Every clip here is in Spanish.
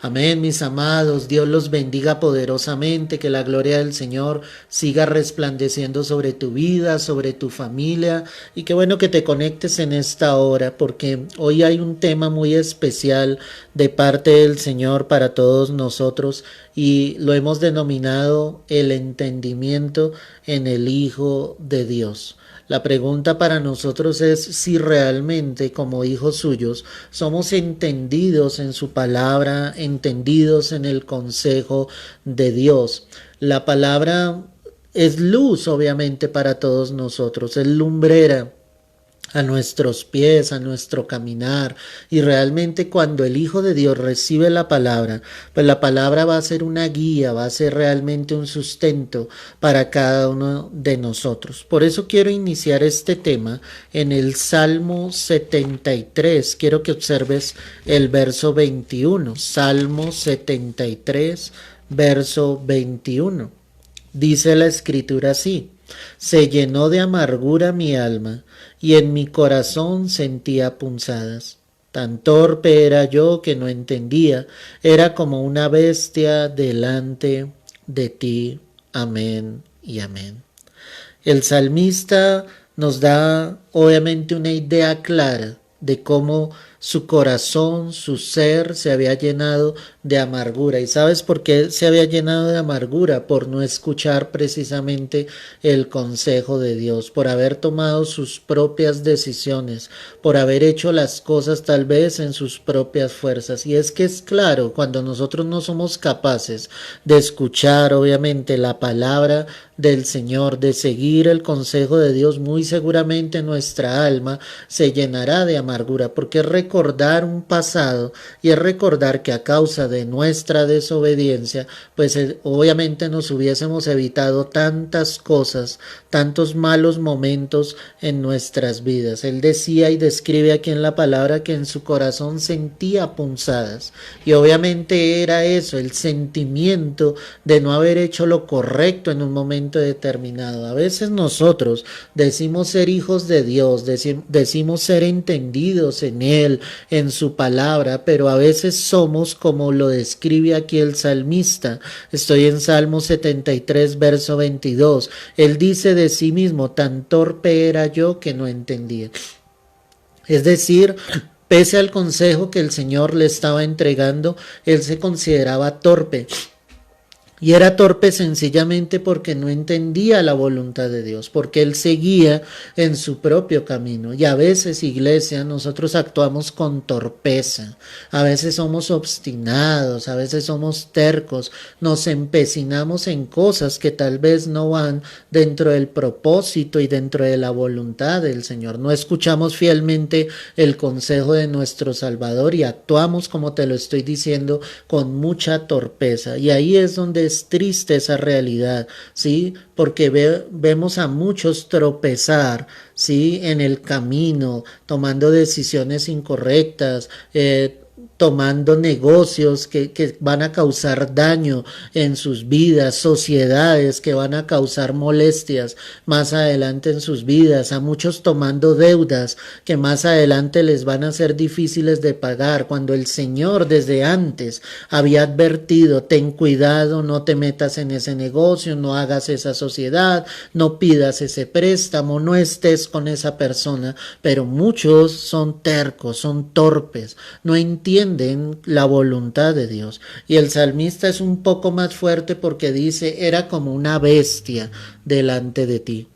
Amén, mis amados. Dios los bendiga poderosamente, que la gloria del Señor siga resplandeciendo sobre tu vida, sobre tu familia, y qué bueno que te conectes en esta hora, porque hoy hay un tema muy especial de parte del Señor para todos nosotros y lo hemos denominado el entendimiento en el Hijo de Dios. La pregunta para nosotros es si realmente como hijos suyos somos entendidos en su palabra, entendidos en el consejo de Dios. La palabra es luz obviamente para todos nosotros, es lumbrera a nuestros pies, a nuestro caminar. Y realmente cuando el Hijo de Dios recibe la palabra, pues la palabra va a ser una guía, va a ser realmente un sustento para cada uno de nosotros. Por eso quiero iniciar este tema en el Salmo 73. Quiero que observes el verso 21. Salmo 73, verso 21. Dice la escritura así: se llenó de amargura mi alma, y en mi corazón sentía punzadas. Tan torpe era yo que no entendía, era como una bestia delante de ti. Amén y amén. El salmista nos da obviamente una idea clara de cómo su corazón, su ser se había llenado de amargura. ¿Y sabes por qué se había llenado de amargura? Por no escuchar precisamente el consejo de Dios, por haber tomado sus propias decisiones, por haber hecho las cosas tal vez en sus propias fuerzas. Y es que es claro, cuando nosotros no somos capaces de escuchar obviamente la palabra del Señor, de seguir el consejo de Dios, muy seguramente nuestra alma se llenará de amargura, porque es recordar un pasado y es recordar que a causa de nuestra desobediencia, pues obviamente nos hubiésemos evitado tantas cosas, tantos malos momentos en nuestras vidas. Él decía y describe aquí en la palabra que en su corazón sentía punzadas, y obviamente era eso, el sentimiento de no haber hecho lo correcto en un momento determinado. A veces nosotros decimos ser hijos de Dios, decimos ser entendidos en Él, en su palabra, pero a veces somos como lo describe aquí el salmista. Estoy en Salmo 73, verso 22. Él dice de sí mismo: tan torpe era yo que no entendía. Es decir, pese al consejo que el Señor le estaba entregando, él se consideraba torpe. Y era torpe sencillamente porque no entendía la voluntad de Dios, porque él seguía en su propio camino. Y a veces, iglesia, nosotros actuamos con torpeza. A veces somos obstinados, a veces somos tercos, nos empecinamos en cosas que tal vez no van dentro del propósito y dentro de la voluntad del Señor. No escuchamos fielmente el consejo de nuestro Salvador y actuamos, como te lo estoy diciendo, con mucha torpeza. Y ahí es donde es triste esa realidad, ¿sí? Porque vemos a muchos tropezar, ¿sí? En el camino, tomando decisiones incorrectas, tomando negocios que van a causar daño en sus vidas, sociedades que van a causar molestias más adelante en sus vidas, a muchos tomando deudas que más adelante les van a ser difíciles de pagar, cuando el Señor desde antes había advertido: ten cuidado, no te metas en ese negocio, no hagas esa sociedad, no pidas ese préstamo, no estés con esa persona. Pero muchos son tercos, son torpes, no entienden la voluntad de Dios. Y el salmista es un poco más fuerte porque dice: era como una bestia delante de ti.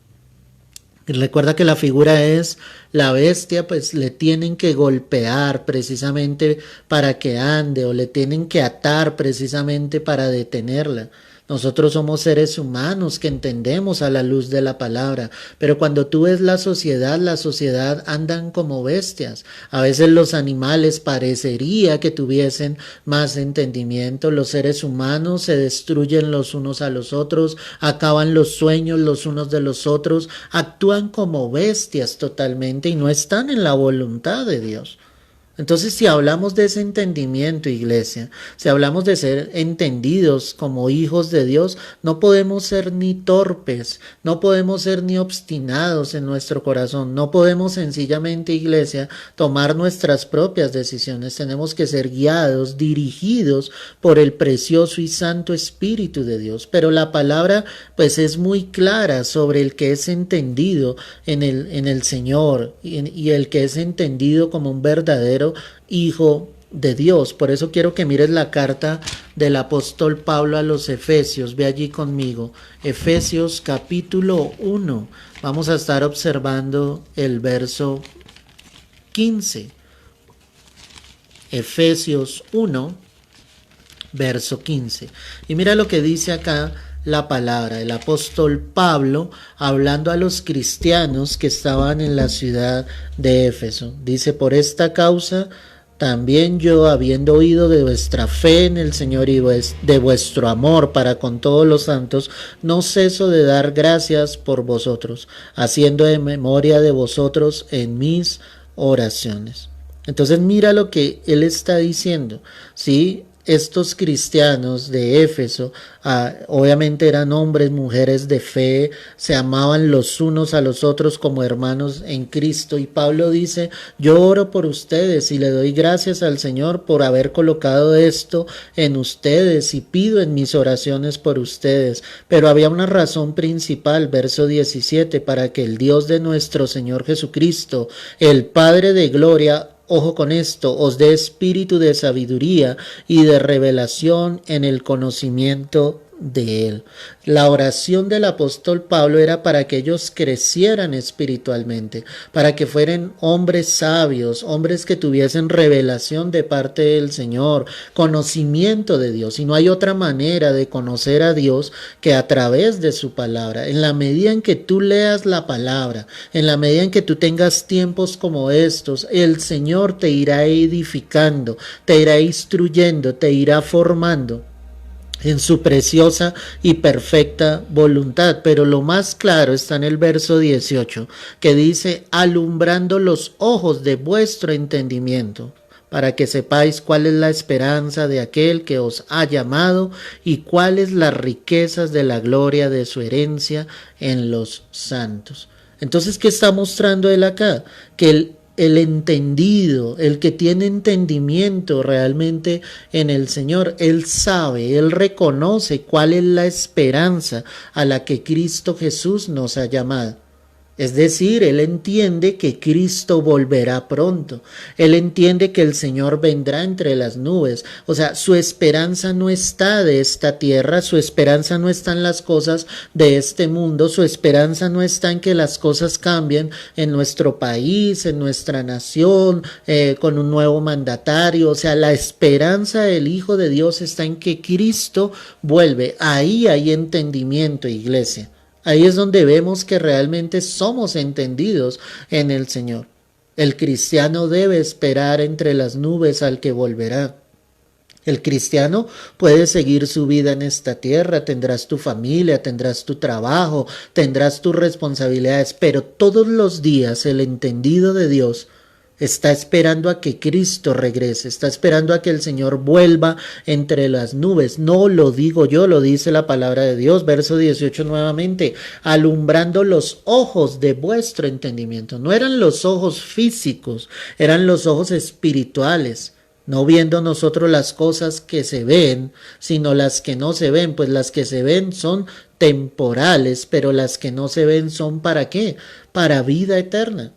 Y recuerda que la figura es la bestia, pues le tienen que golpear precisamente para que ande, o le tienen que atar precisamente para detenerla. Nosotros somos seres humanos que entendemos a la luz de la palabra, pero cuando tú ves la sociedad andan como bestias. A veces los animales parecería que tuviesen más entendimiento. Los seres humanos se destruyen los unos a los otros, acaban los sueños los unos de los otros, actúan como bestias totalmente y no están en la voluntad de Dios. Entonces, si hablamos de ese entendimiento, iglesia, si hablamos de ser entendidos como hijos de Dios, no podemos ser ni torpes, no podemos ser ni obstinados en nuestro corazón, no podemos sencillamente, iglesia, tomar nuestras propias decisiones. Tenemos que ser guiados, dirigidos por el precioso y santo Espíritu de Dios. Pero la palabra, pues, es muy clara sobre el que es entendido en el Señor y el que es entendido como un verdadero hijo de Dios. Por eso quiero que mires la carta del apóstol Pablo a los Efesios. Ve allí conmigo. Efesios capítulo 1. Vamos a estar observando el verso 15. Efesios 1, verso 15. Y mira lo que dice acá la palabra, el apóstol Pablo hablando a los cristianos que estaban en la ciudad de Éfeso. Dice: por esta causa también yo, habiendo oído de vuestra fe en el Señor y de vuestro amor para con todos los santos, no ceso de dar gracias por vosotros, haciendo de memoria de vosotros en mis oraciones. Entonces mira lo que él está diciendo, ¿sí? Estos cristianos de Éfeso, obviamente eran hombres, mujeres de fe, se amaban los unos a los otros como hermanos en Cristo. Y Pablo dice: yo oro por ustedes y le doy gracias al Señor por haber colocado esto en ustedes y pido en mis oraciones por ustedes. Pero había una razón principal, verso 17, para que el Dios de nuestro Señor Jesucristo, el Padre de gloria, ojo con esto, os dé espíritu de sabiduría y de revelación en el conocimiento de Él. La oración del apóstol Pablo era para que ellos crecieran espiritualmente, para que fueran hombres sabios, hombres que tuviesen revelación de parte del Señor, conocimiento de Dios. Y no hay otra manera de conocer a Dios que a través de su palabra. En la medida en que tú leas la palabra, en la medida en que tú tengas tiempos como estos, el Señor te irá edificando, te irá instruyendo, te irá formando en su preciosa y perfecta voluntad. Pero lo más claro está en el verso 18, que dice: alumbrando los ojos de vuestro entendimiento, para que sepáis cuál es la esperanza de aquel que os ha llamado y cuáles las riquezas de la gloria de su herencia en los santos. Entonces, ¿qué está mostrando él acá? Que el entendido, el que tiene entendimiento realmente en el Señor, él sabe, él reconoce cuál es la esperanza a la que Cristo Jesús nos ha llamado. Es decir, él entiende que Cristo volverá pronto. Él entiende que el Señor vendrá entre las nubes. O sea, su esperanza no está de esta tierra, su esperanza no está en las cosas de este mundo, su esperanza no está en que las cosas cambien en nuestro país, en nuestra nación, con un nuevo mandatario. O sea, la esperanza del Hijo de Dios está en que Cristo vuelve. Ahí hay entendimiento, iglesia. Ahí es donde vemos que realmente somos entendidos en el Señor. El cristiano debe esperar entre las nubes al que volverá. El cristiano puede seguir su vida en esta tierra, tendrás tu familia, tendrás tu trabajo, tendrás tus responsabilidades, pero todos los días el entendido de Dios está esperando a que Cristo regrese, está esperando a que el Señor vuelva entre las nubes. No lo digo yo, lo dice la palabra de Dios. Verso 18 nuevamente: alumbrando los ojos de vuestro entendimiento. No eran los ojos físicos, eran los ojos espirituales. No viendo nosotros las cosas que se ven, sino las que no se ven, pues las que se ven son temporales, pero las que no se ven son ¿para qué? Para vida eterna.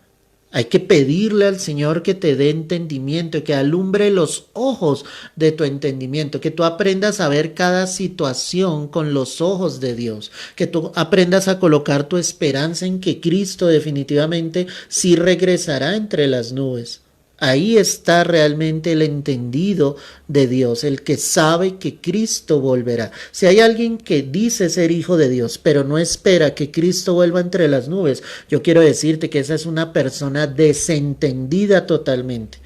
Hay que pedirle al Señor que te dé entendimiento, que alumbre los ojos de tu entendimiento, que tú aprendas a ver cada situación con los ojos de Dios, que tú aprendas a colocar tu esperanza en que Cristo definitivamente sí regresará entre las nubes. Ahí está realmente el entendido de Dios, el que sabe que Cristo volverá. Si hay alguien que dice ser hijo de Dios, pero no espera que Cristo vuelva entre las nubes, yo quiero decirte que esa es una persona desentendida totalmente.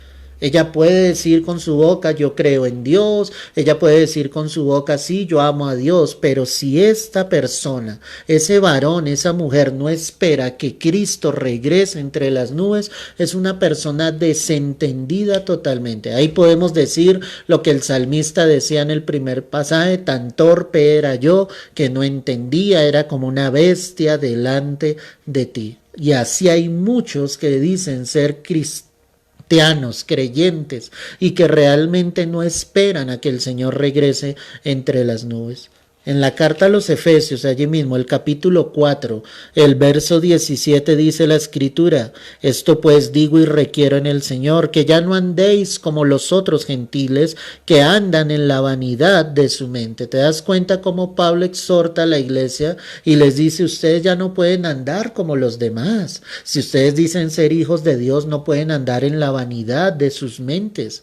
Ella puede decir con su boca, yo creo en Dios, ella puede decir con su boca, sí, yo amo a Dios, pero si esta persona, ese varón, esa mujer no espera que Cristo regrese entre las nubes, es una persona desentendida totalmente. Ahí podemos decir lo que el salmista decía en el primer pasaje, tan torpe era yo que no entendía, era como una bestia delante de ti. Y así hay muchos que dicen ser cristianos, creyentes, y que realmente no esperan a que el Señor regrese entre las nubes. En la carta a los Efesios, allí mismo, el capítulo 4, el verso 17 dice la Escritura, esto pues digo y requiero en el Señor, que ya no andéis como los otros gentiles que andan en la vanidad de su mente. ¿Te das cuenta cómo Pablo exhorta a la iglesia y les dice, ustedes ya no pueden andar como los demás? Si ustedes dicen ser hijos de Dios, no pueden andar en la vanidad de sus mentes.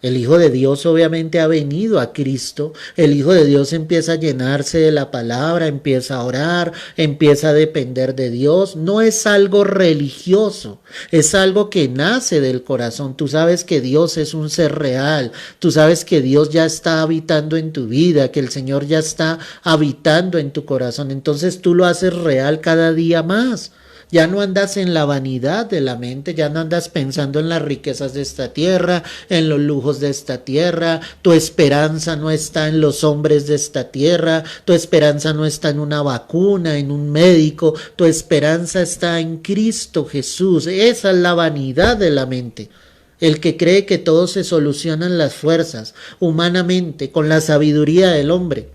El Hijo de Dios obviamente ha venido a Cristo, el Hijo de Dios empieza a llenarse de la palabra, empieza a orar, empieza a depender de Dios. No es algo religioso, es algo que nace del corazón. Tú sabes que Dios es un ser real, tú sabes que Dios ya está habitando en tu vida, que el Señor ya está habitando en tu corazón. Entonces tú lo haces real cada día más. Ya no andas en la vanidad de la mente, ya no andas pensando en las riquezas de esta tierra, en los lujos de esta tierra. Tu esperanza no está en los hombres de esta tierra, tu esperanza no está en una vacuna, en un médico, tu esperanza está en Cristo Jesús. Esa es la vanidad de la mente. El que cree que todo se soluciona en las fuerzas, humanamente, con la sabiduría del hombre.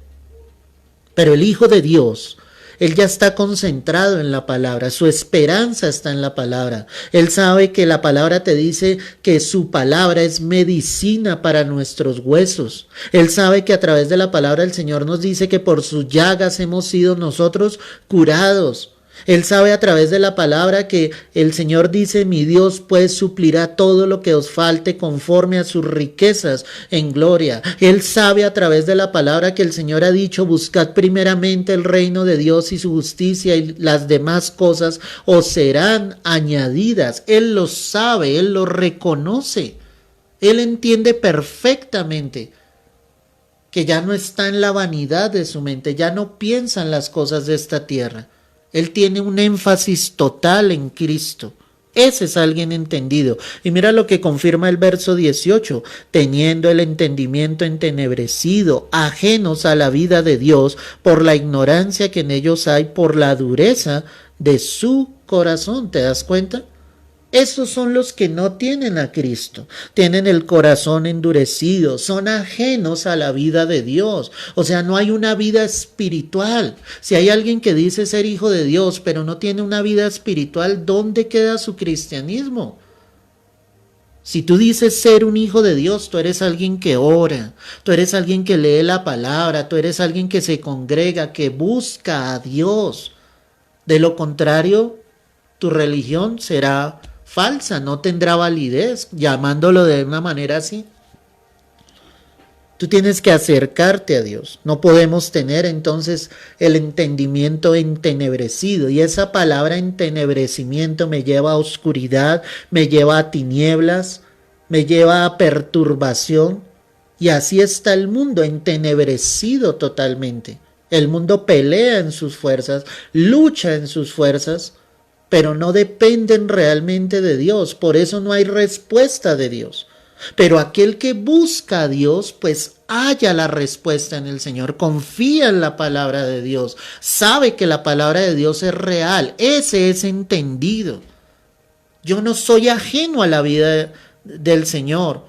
Pero el Hijo de Dios, él ya está concentrado en la palabra, su esperanza está en la palabra. Él sabe que la palabra te dice que su palabra es medicina para nuestros huesos. Él sabe que a través de la palabra el Señor nos dice que por sus llagas hemos sido nosotros curados. Él sabe a través de la palabra que el Señor dice, mi Dios pues suplirá todo lo que os falte conforme a sus riquezas en gloria. Él sabe a través de la palabra que el Señor ha dicho, buscad primeramente el reino de Dios y su justicia y las demás cosas os serán añadidas. Él lo sabe, Él lo reconoce. Él entiende perfectamente que ya no está en la vanidad de su mente, ya no piensa en las cosas de esta tierra. Él tiene un énfasis total en Cristo. Ese es alguien entendido. Y mira lo que confirma el verso 18. Teniendo el entendimiento entenebrecido, ajenos a la vida de Dios, por la ignorancia que en ellos hay, por la dureza de su corazón. ¿Te das cuenta? Esos son los que no tienen a Cristo, tienen el corazón endurecido, son ajenos a la vida de Dios. O sea, no hay una vida espiritual. Si hay alguien que dice ser hijo de Dios, pero no tiene una vida espiritual, ¿dónde queda su cristianismo? Si tú dices ser un hijo de Dios, tú eres alguien que ora, tú eres alguien que lee la palabra, tú eres alguien que se congrega, que busca a Dios. De lo contrario, tu religión será falsa, no tendrá validez, llamándolo de una manera así. Tú tienes que acercarte a Dios. No podemos tener entonces el entendimiento entenebrecido. Y esa palabra entenebrecimiento me lleva a oscuridad, me lleva a tinieblas, me lleva a perturbación. Y así está el mundo, entenebrecido totalmente. El mundo pelea en sus fuerzas, lucha en sus fuerzas, pero no dependen realmente de Dios, por eso no hay respuesta de Dios. Pero aquel que busca a Dios, pues halla la respuesta en el Señor, confía en la palabra de Dios, sabe que la palabra de Dios es real, ese es entendido. Yo no soy ajeno a la vida del Señor.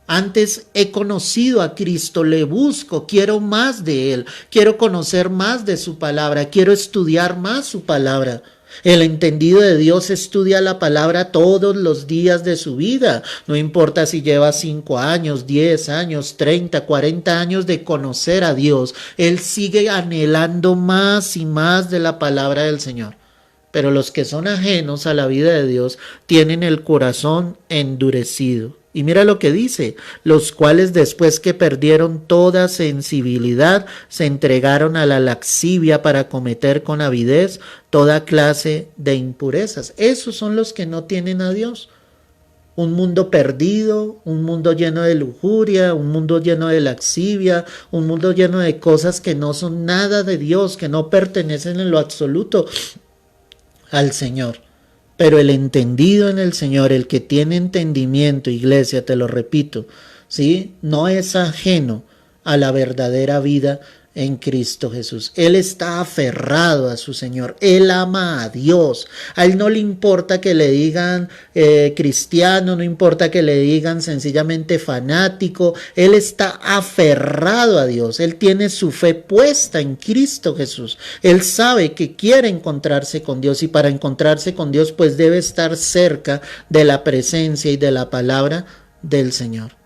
Antes he conocido a Cristo, le busco, quiero más de Él, quiero conocer más de su palabra, quiero estudiar más su palabra. El entendido de Dios estudia la palabra todos los días de su vida. No importa si lleva 5 años, 10 años, 30, 40 años de conocer a Dios. Él sigue anhelando más y más de la palabra del Señor. Pero los que son ajenos a la vida de Dios tienen el corazón endurecido. Y mira lo que dice, los cuales después que perdieron toda sensibilidad, se entregaron a la laxivia para cometer con avidez toda clase de impurezas. Esos son los que no tienen a Dios. un mundo perdido, un mundo lleno de lujuria, un mundo lleno de laxivia, un mundo lleno de cosas que no son nada de Dios, que no pertenecen en lo absoluto al Señor. Pero el entendido en el Señor, el que tiene entendimiento, iglesia, te lo repito, ¿sí? No es ajeno a la verdadera vida en Cristo Jesús. Él está aferrado a su Señor. Él ama a Dios. A él no le importa que le digan cristiano, no importa que le digan sencillamente fanático. Él está aferrado a Dios. Él tiene su fe puesta en Cristo Jesús. Él sabe que quiere encontrarse con Dios y para encontrarse con Dios pues debe estar cerca de la presencia y de la palabra del Señor.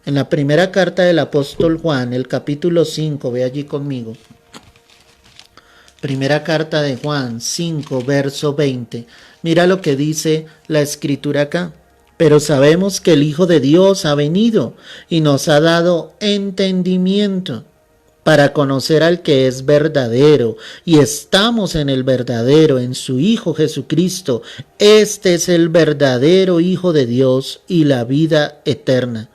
En la primera carta del apóstol Juan, el capítulo 5, ve allí conmigo. Primera carta de Juan 5, verso 20. Mira lo que dice la escritura acá. Pero sabemos que el Hijo de Dios ha venido y nos ha dado entendimiento para conocer al que es verdadero, y estamos en el verdadero, en su Hijo Jesucristo. Este es el verdadero Hijo de Dios y la vida eterna.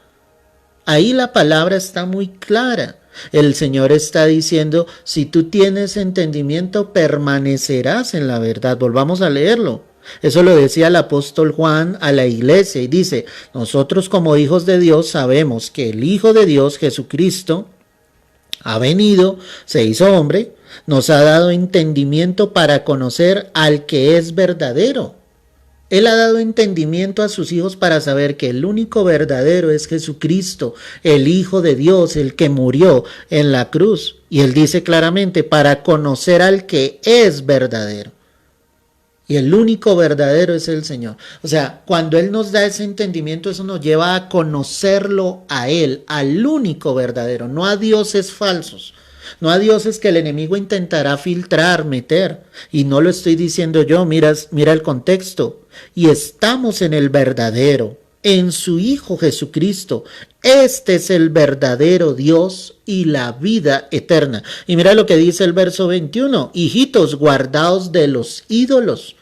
Ahí la palabra está muy clara. El Señor está diciendo, si tú tienes entendimiento, permanecerás en la verdad. Volvamos a leerlo. Eso lo decía el apóstol Juan a la iglesia y dice, nosotros como hijos de Dios sabemos que el Hijo de Dios, Jesucristo, ha venido, se hizo hombre, nos ha dado entendimiento para conocer al que es verdadero. Él ha dado entendimiento a sus hijos para saber que el único verdadero es Jesucristo, el Hijo de Dios, el que murió en la cruz. Y él dice claramente, para conocer al que es verdadero. Y el único verdadero es el Señor. O sea, cuando Él nos da ese entendimiento, eso nos lleva a conocerlo a Él, al único verdadero, no a dioses falsos. No a dioses que el enemigo intentará filtrar, meter. Y no lo estoy diciendo yo, mira el contexto. Y estamos en el verdadero, en su Hijo Jesucristo. Este es el verdadero Dios y la vida eterna. Y mira lo que dice el verso 21. Hijitos, guardaos de los ídolos.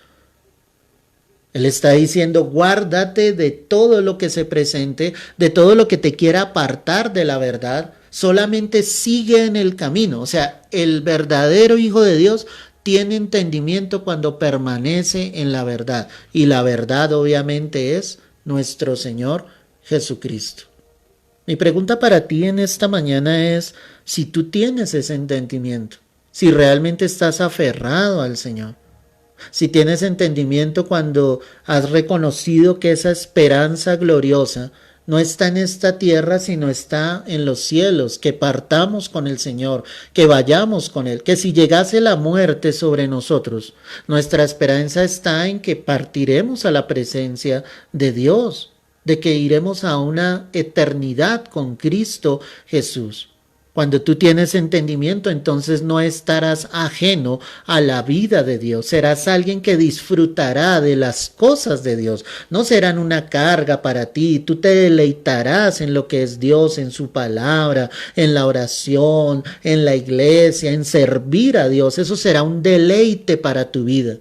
Él está diciendo, guárdate de todo lo que se presente, de todo lo que te quiera apartar de la verdad. Solamente sigue en el camino. O sea, el verdadero Hijo de Dios tiene entendimiento cuando permanece en la verdad. Y la verdad obviamente es nuestro Señor Jesucristo. Mi pregunta para ti en esta mañana es si tú tienes ese entendimiento, si realmente estás aferrado al Señor. Si tienes entendimiento cuando has reconocido que esa esperanza gloriosa no está en esta tierra, sino está en los cielos, que partamos con el Señor, que vayamos con Él, que si llegase la muerte sobre nosotros, nuestra esperanza está en que partiremos a la presencia de Dios, de que iremos a una eternidad con Cristo Jesús. Cuando tú tienes entendimiento, entonces no estarás ajeno a la vida de Dios. Serás alguien que disfrutará de las cosas de Dios. No serán una carga para ti. Tú te deleitarás en lo que es Dios, en su palabra, en la oración, en la iglesia, en servir a Dios. Eso será un deleite para tu vida.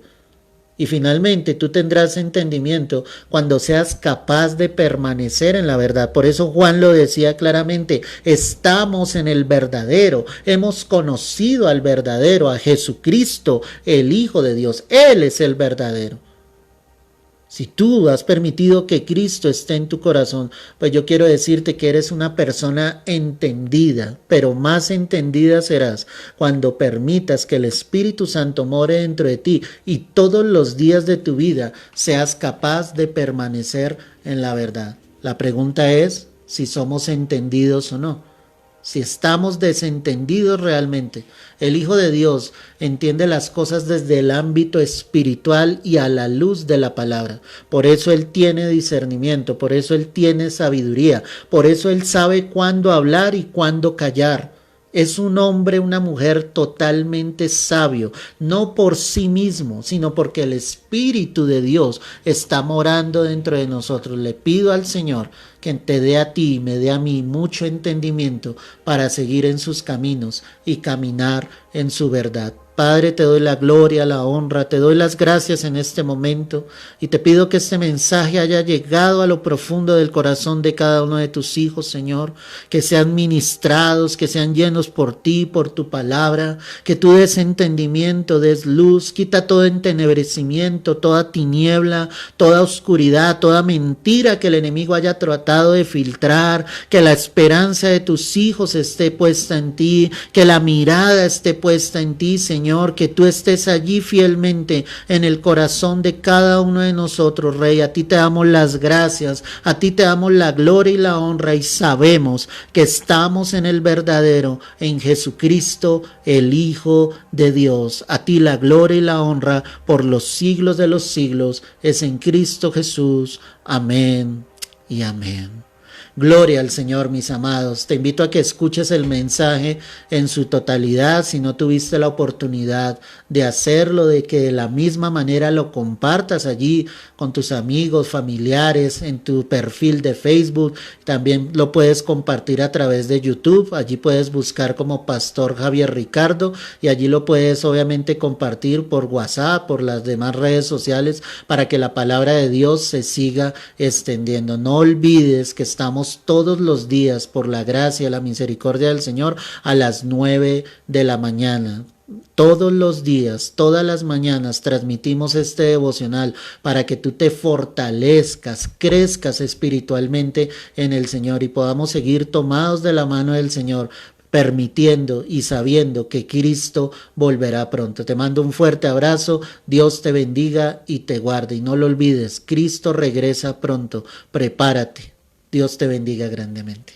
Y finalmente tú tendrás entendimiento cuando seas capaz de permanecer en la verdad. Por eso Juan lo decía claramente, estamos en el verdadero, hemos conocido al verdadero, a Jesucristo, el Hijo de Dios. Él es el verdadero. Si tú has permitido que Cristo esté en tu corazón, pues yo quiero decirte que eres una persona entendida, pero más entendida serás cuando permitas que el Espíritu Santo more dentro de ti y todos los días de tu vida seas capaz de permanecer en la verdad. La pregunta es si somos entendidos o no. Si estamos desentendidos realmente. El Hijo de Dios entiende las cosas desde el ámbito espiritual y a la luz de la palabra. Por eso Él tiene discernimiento, por eso Él tiene sabiduría, por eso Él sabe cuándo hablar y cuándo callar. Es un hombre, una mujer totalmente sabio, no por sí mismo, sino porque el Espíritu de Dios está morando dentro de nosotros. Le pido al Señor que te dé a ti y me dé a mí mucho entendimiento para seguir en sus caminos y caminar en su verdad. Padre, te doy la gloria, la honra, te doy las gracias en este momento y te pido que este mensaje haya llegado a lo profundo del corazón de cada uno de tus hijos, Señor, que sean ministrados, que sean llenos por ti, por tu palabra, que tú des entendimiento, des luz, quita todo entenebrecimiento, toda tiniebla, toda oscuridad, toda mentira que el enemigo haya tratado de filtrar, que la esperanza de tus hijos esté puesta en ti, que la mirada esté puesta en ti, Señor, que tú estés allí fielmente en el corazón de cada uno de nosotros, Rey. A ti te damos las gracias, a ti te damos la gloria y la honra y sabemos que estamos en el verdadero, en Jesucristo, el Hijo de Dios. A ti la gloria y la honra por los siglos de los siglos es en Cristo Jesús. Amén y amén. Gloria al Señor, mis amados. Te invito a que escuches el mensaje en su totalidad. Si no tuviste la oportunidad de hacerlo, de que de la misma manera lo compartas allí con tus amigos, familiares, en tu perfil de Facebook. También lo puedes compartir a través de YouTube. Allí puedes buscar como Pastor Javier Ricardo y allí lo puedes obviamente compartir por WhatsApp, por las demás redes sociales para que la palabra de Dios se siga extendiendo. No olvides que estamos todos los días por la gracia y la misericordia del Señor a las 9 de la mañana. Todos los días, todas las mañanas transmitimos este devocional para que tú te fortalezcas, crezcas espiritualmente en el Señor y podamos seguir tomados de la mano del Señor, permitiendo y sabiendo que Cristo volverá pronto. Te mando un fuerte abrazo, Dios te bendiga y te guarde. Y no lo olvides, Cristo regresa pronto, prepárate. Dios te bendiga grandemente.